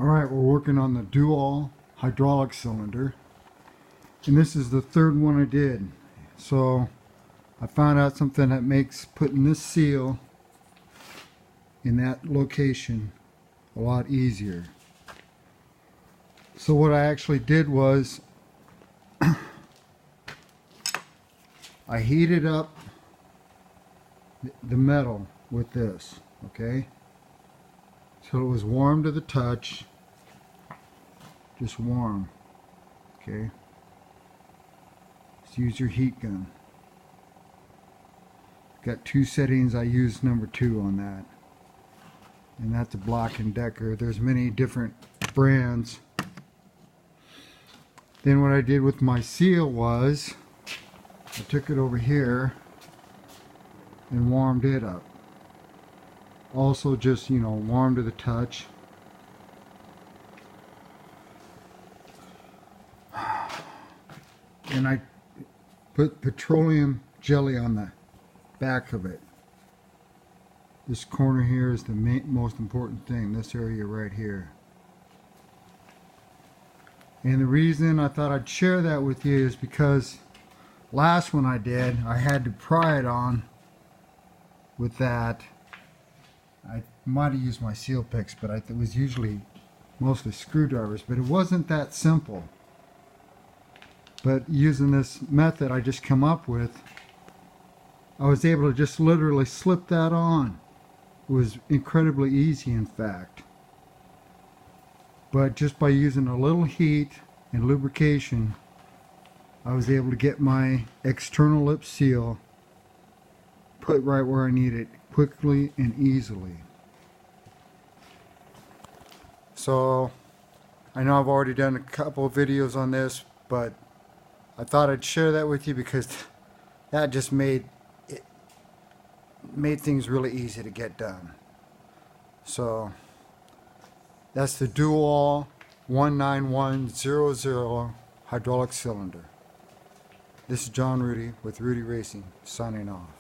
Alright, we're working on the dual hydraulic cylinder, and this is the third one I did. So I found out something that makes putting this seal in that location a lot easier. So what I actually did was I heated up the metal with this, okay? So it was warm to the touch, just warm, okay? Just use your heat gun. Got two settings, I used number 2 on that. And that's a Black & Decker. There's many different brands. Then what I did with my seal was, I took it over here and warmed it up. Also just, warm to the touch. And I put petroleum jelly on the back of it. This corner here is the most important thing, this area right here. And the reason I thought I'd share that with you is because last one I did, I had to pry it on with that. I might have used my seal picks, but it was usually mostly screwdrivers, but it wasn't that simple. But using this method I just come up with, I was able to just literally slip that on. It was incredibly easy, in fact. But just by using a little heat and lubrication, I was able to get my external lip seal put right where I need it quickly and easily. So I know I've already done a couple of videos on this, but I thought I'd share that with you because that just made things really easy to get done. So that's the Dual 19100 hydraulic cylinder. This is John Rudy with Rudy Racing, signing off.